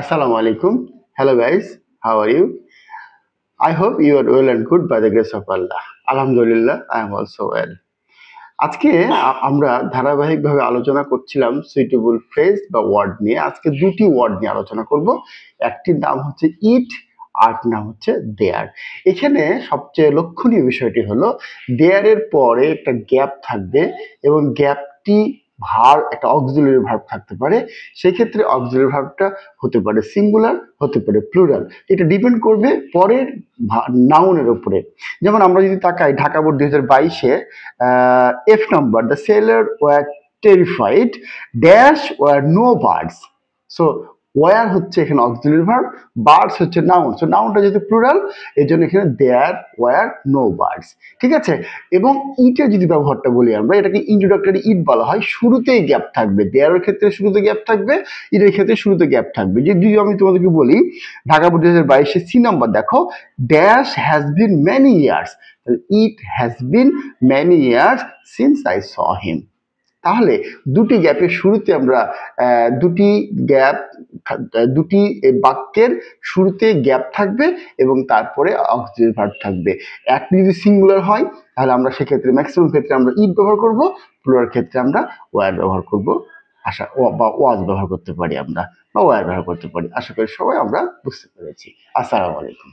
Assalamu alaikum. Hello guys, how are you? I hope you are well and good by the grace of Allah. Alhamdulillah, I am also well. আজকে আমরা ধারাবাহিকভাবে আলোচনা করছিলাম suitable phrase বা word নিয়ে। আজকে দুটি ওয়ার্ড নিয়ে আলোচনা করব। একটির নাম হচ্ছে ইট, আরেকটির নাম হচ্ছে দেয়ার। এখানে সবচেয়ে লক্ষণীয় বিষয়টি হলো দেয়ারের পরে একটা গ্যাপ থাকবে এবং গ্যাপটি একটা অক্সিলারি ভার্ব থাকতে পারে। সেক্ষেত্রে অক্সিলারি ভার্বটা হতে পারে সিঙ্গুলার, হতে পারে প্লুরাল। এটা ডিপেন্ড করবে পরের নাউনের উপরে। যেমন আমরা যদি তাকাই ঢাকা বোর্ড 2022-এ F number, the sailor were terrified, dash were no birds. So were হচ্ছে এখানে অক্সিলারি ভার্ব, বার্ডস হচ্ছে নাউন। সো নাউনটা যেহেতু প্লুরাল এই জন্য এখানে দেয়ার ওয়ার নো বার্ডস। ঠিক আছে। এবং ইটের যদি ব্যবহারটা বলি আমরা, এটাকে ইন্ট্রোডাক্টরি ইট বলা হয়। শুরুতেই গ্যাপ থাকবে, দেয়ারের ক্ষেত্রে শুরুতে গ্যাপ থাকবে, ইটের ক্ষেত্রে শুরুতে গ্যাপ থাকবে। যদি আমি তোমাদেরকে বলি ঢাকা বোর্ড 2022-এ সি নাম্বার দেখো, dash has been many years, it has been many years since I saw him. তাহলে দুটি গ্যাপের শুরুতে আমরা দুটি বাক্যের শুরুতে গ্যাপ থাকবে এবং তারপরে অক্সিলারি ভার্ব থাকবে। একটি যদি সিঙ্গুলার হয় তাহলে আমরা সেক্ষেত্রে ম্যাক্সিমাম ক্ষেত্রে আমরা ইট ব্যবহার করব, প্লুরাল ক্ষেত্রে আমরা ওয়ার ব্যবহার করব। বা ওয়াজ ব্যবহার করতে পারি আমরা, বা ওয়ার ব্যবহার করতে পারি। আশা করি সবাই আমরা বুঝতে পেরেছি। আসসালামু আলাইকুম।